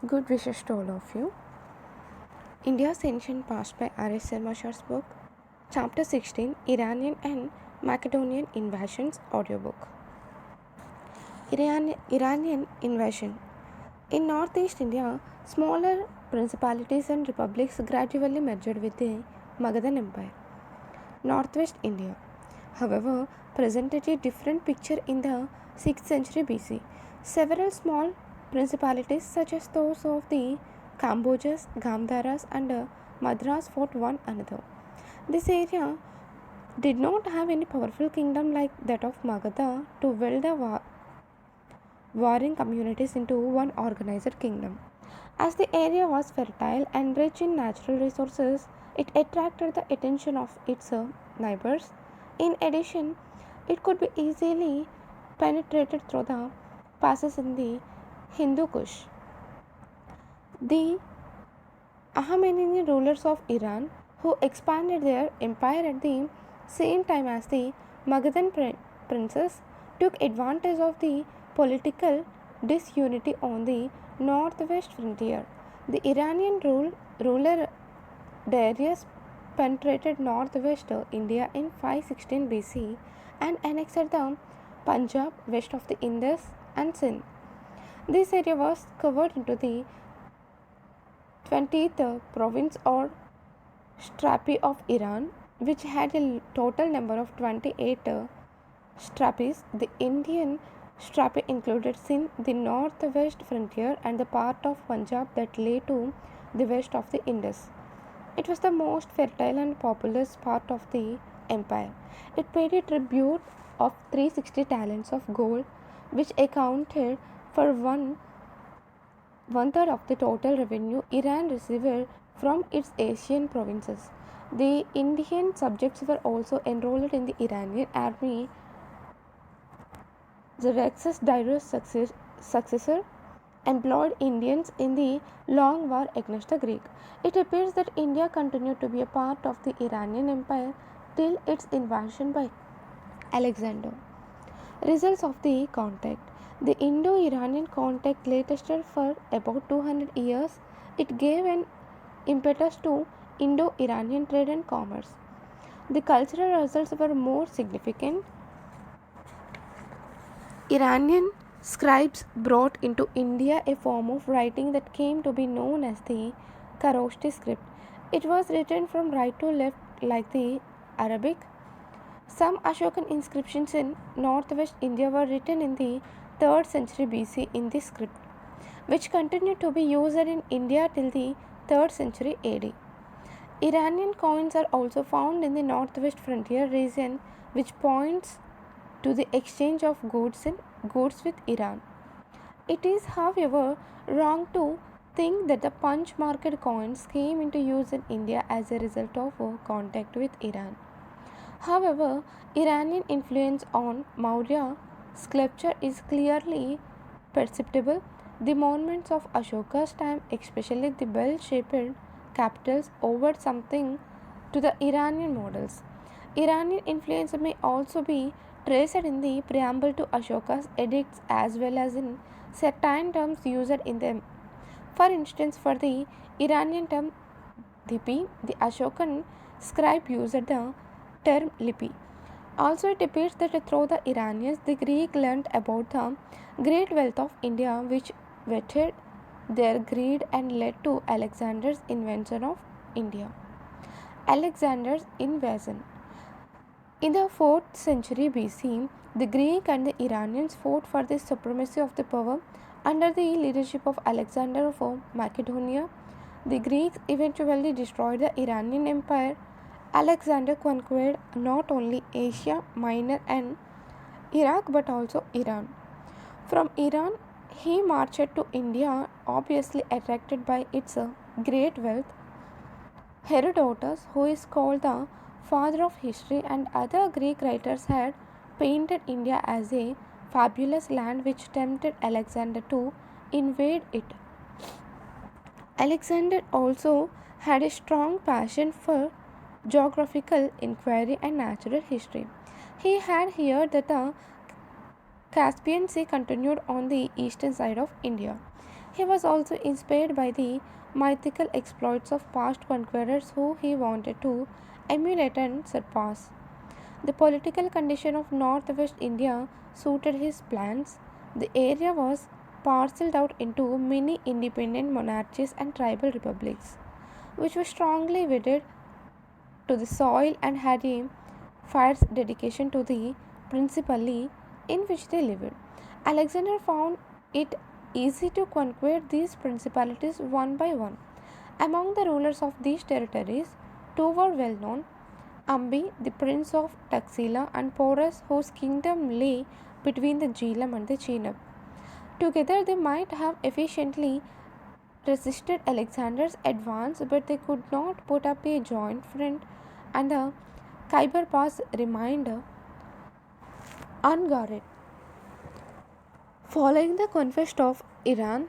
Good wishes to all of you. India's Ancient Past by R.S. Sharma's book, Chapter 16, Iranian and Macedonian Invasions audiobook. Iranian Invasion. In northeast India, smaller principalities and republics gradually merged with the Magadhan Empire. Northwest India, however, presented a different picture in the 6th century BC. Several small principalities, such as those of the Kambojas, Gandharas, and Madras, fought one another. This area did not have any powerful kingdom like that of Magadha to weld the warring communities into one organized kingdom. As the area was fertile and rich in natural resources, it attracted the attention of its neighbors. In addition, it could be easily penetrated through the passes in the Hindu Kush. The Achaemenid rulers of Iran, who expanded their empire at the same time as the Magadhan princes, took advantage of the political disunity on the northwest frontier. The Iranian ruler Darius penetrated northwest India in 516 BC and annexed the Punjab west of the Indus and Sindh. This area was covered into the 20th province or strapi of Iran, which had a total number of 28 strapis. The Indian strapi included Sindh, the northwest frontier, and the part of Punjab that lay to the west of the Indus. It was the most fertile and populous part of the empire. It paid a tribute of 360 talents of gold, which accounted for one third of the total revenue Iran received from its Asian provinces. The Indian subjects were also enrolled in the Iranian army. Xerxes' direct successor employed Indians in the long war against the Greek. It appears that India continued to be a part of the Iranian Empire till its invasion by Alexander. Results of the contact. The Indo-Iranian contact lasted for about 200 years. It gave an impetus to Indo-Iranian trade and commerce. The cultural results were more significant. Iranian scribes brought into India a form of writing that came to be known as the Kharoshti script. It was written from right to left like the Arabic. Some Ashokan inscriptions in northwest India were written in the 3rd century BC in this script, which continued to be used in India till the 3rd century AD. Iranian coins are also found in the northwest frontier region, which points to the exchange of goods with Iran. It is, however, wrong to think that the punch marked coins came into use in India as a result of contact with Iran. However, Iranian influence on Maurya sculpture is clearly perceptible. The monuments of Ashoka's time, especially the bell-shaped capitals, owed something to the Iranian models. Iranian influence may also be traced in the preamble to Ashoka's edicts as well as in certain terms used in them. For instance, for the Iranian term Dhipi, the Ashokan scribe used the term Lipi. Also, it appears that through the Iranians, the Greek learnt about the great wealth of India, which whetted their greed and led to Alexander's invention of India. Alexander's invasion. In the 4th century BC, the Greek and the Iranians fought for the supremacy of the power under the leadership of Alexander of Macedonia. The Greeks eventually destroyed the Iranian Empire. Alexander conquered not only Asia Minor and Iraq but also Iran. From Iran, he marched to India, obviously attracted by its great wealth. Herodotus, who is called the father of history, and other Greek writers had painted India as a fabulous land which tempted Alexander to invade it. Alexander also had a strong passion for geographical inquiry and natural history. He had heard that the Caspian Sea continued on the eastern side of India. He was also inspired by the mythical exploits of past conquerors who he wanted to emulate and surpass. The political condition of northwest India suited his plans. The area was parceled out into many independent monarchies and tribal republics, which were strongly wedded to the soil and had a fierce dedication to the principally in which they lived. Alexander found it easy to conquer these principalities one by one. Among the rulers of these territories, two were well known: Ambi, the prince of Taxila, and Porus, whose kingdom lay between the Jhelum and the Chenab. Together, they might have efficiently resisted Alexander's advance, but they could not put up a joint front, and the Khyber Pass remained unguarded. Following the conquest of Iran,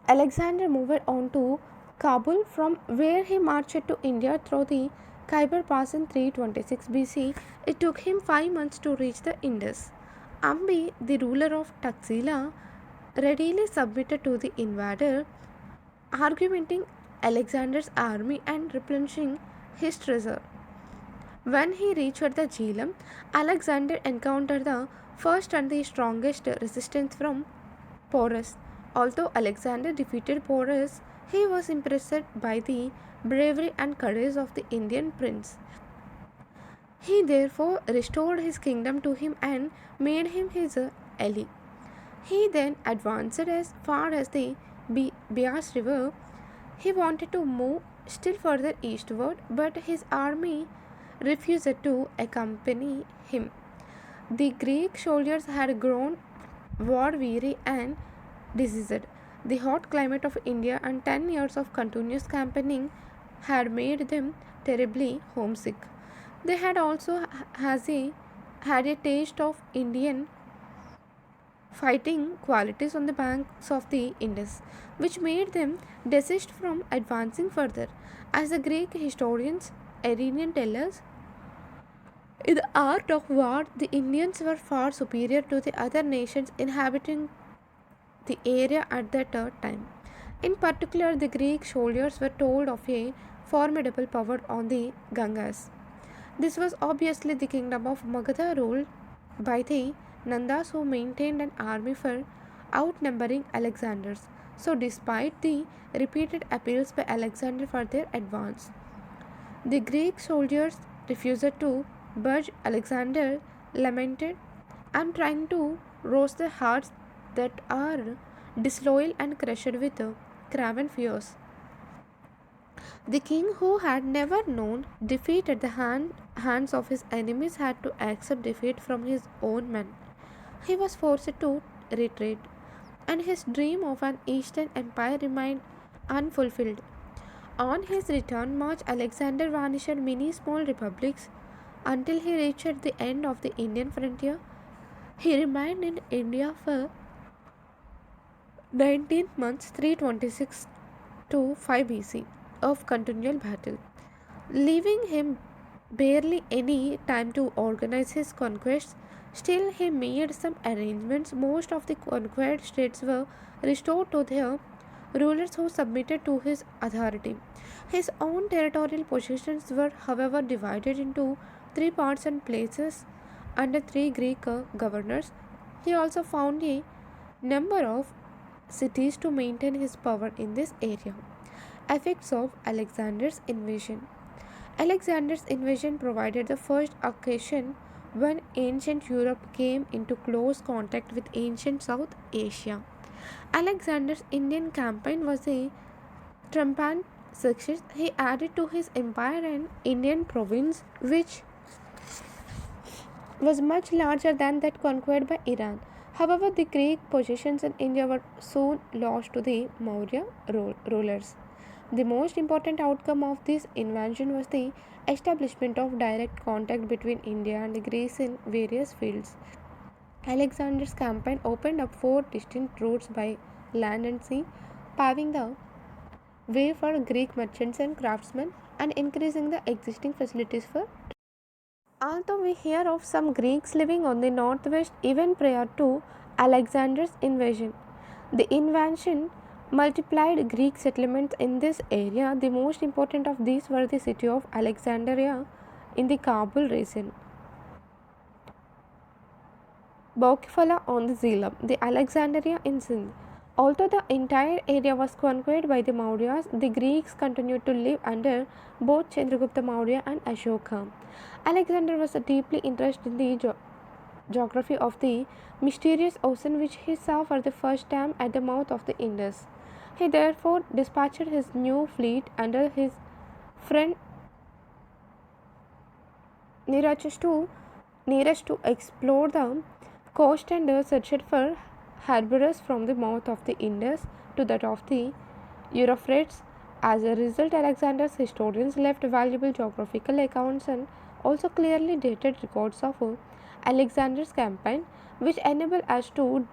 Alexander moved on to Kabul, from where he marched to India through the Khyber Pass in 326 BC. It took him 5 months to reach the Indus. Ambi, the ruler of Taxila, readily submitted to the invader, augmenting Alexander's army and replenishing his treasure. When he reached the Jhelum, Alexander encountered the first and the strongest resistance from Porus. Although Alexander defeated Porus, he was impressed by the bravery and courage of the Indian prince. He therefore restored his kingdom to him and made him his ally. He then advanced as far as the Beas River. He wanted to move still further eastward, but his army refused to accompany him. The Greek soldiers had grown war weary and diseased. The hot climate of India and 10 years of continuous campaigning had made them terribly homesick. They had also had a taste of Indian fighting qualities on the banks of the Indus, which made them desist from advancing further. As the Greek historians Iranian tell us, in the art of war, the Indians were far superior to the other nations inhabiting the area at that time. In particular, the Greek soldiers were told of a formidable power on the Ganges. This was obviously the kingdom of Magadha, ruled by the Nandas, who maintained an army far outnumbering Alexander's. So, despite the repeated appeals by Alexander for their advance, the Greek soldiers refused to budge. Alexander lamented, "I am trying to roast the hearts that are disloyal and crushed with craven fears." The king, who had never known defeat at the hands of his enemies, had to accept defeat from his own men. He was forced to retreat, and his dream of an Eastern empire remained unfulfilled. On his return march, Alexander vanished many small republics until he reached the end of the Indian frontier. He remained in India for 19 months, 326 to 5 BC, of continual battle, leaving him barely any time to organize his conquests. Still, he made some arrangements. Most of the conquered states were restored to their rulers, who submitted to his authority. His own territorial possessions were, however, divided into three parts and places under three Greek governors. He also found a number of cities to maintain his power in this area. Effects of Alexander's invasion. Alexander's invasion provided the first occasion when ancient Europe came into close contact with ancient South Asia. Alexander's Indian campaign was a triumphant success. He added to his empire an Indian province which was much larger than that conquered by Iran. However, the Greek possessions in India were soon lost to the Maurya rulers. The most important outcome of this invasion was the establishment of direct contact between India and Greece in various fields. Alexander's campaign opened up four distinct routes by land and sea, paving the way for Greek merchants and craftsmen and increasing the existing facilities for. Although we hear of some Greeks living on the northwest even prior to Alexander's invasion, the invasion multiplied Greek settlements in this area. The most important of these were the city of Alexandria in the Kabul region, Bokifala on the Zelam, the Alexandria in Sindh. Although the entire area was conquered by the Mauryas, the Greeks continued to live under both Chandragupta Maurya and Ashoka. Alexander was deeply interested in the geography of the mysterious ocean which he saw for the first time at the mouth of the Indus. He therefore dispatched his new fleet under his friend Nearest to explore the coast and searched for harbors from the mouth of the Indus to that of the Euphrates. As a result, Alexander's historians left valuable geographical accounts and also clearly dated records of Alexander's campaign, which enable us to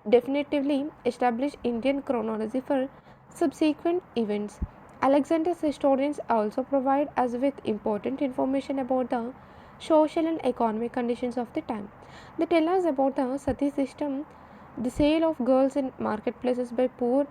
definitively establish Indian chronology for subsequent events. Alexander's historians also provide us with important information about the social and economic conditions of the time. They tell us about the sati system, the sale of girls in marketplaces by poor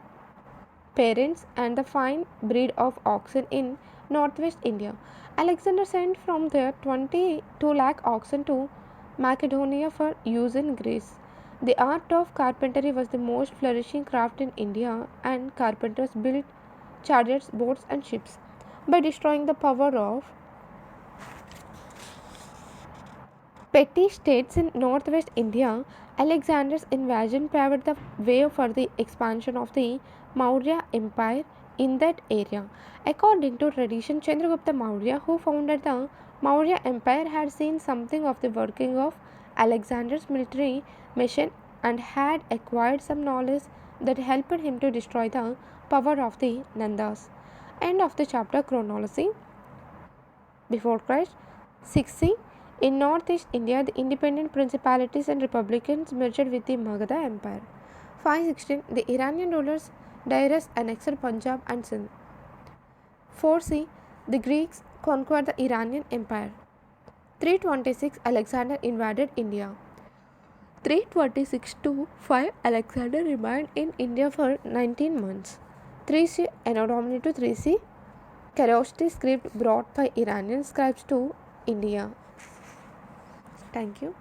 parents, and the fine breed of oxen in northwest India. Alexander sent from there 22 lakh oxen to Macedonia for use in Greece. The art of carpentry was the most flourishing craft in India, and carpenters built chariots, boats, and ships. By destroying the power of petty states in northwest India, Alexander's invasion paved the way for the expansion of the Maurya Empire in that area. According to tradition, Chandragupta Maurya, who founded the Maurya Empire, had seen something of the working of Alexander's military mission and had acquired some knowledge that helped him to destroy the power of the Nandas. End of the chapter. Chronology before Christ. 6c. In northeast India, the independent principalities and republicans merged with the Magadha Empire. 516. The Iranian rulers Darius annexed Punjab and Sindh. 4c. The Greeks conquered the Iranian Empire. 326. Alexander invaded India. 326 to 5. Alexander remained in India for 19 months. 3c. Anno Domini to 3c. Kharosthi script brought by Iranian scribes to India. Thank you.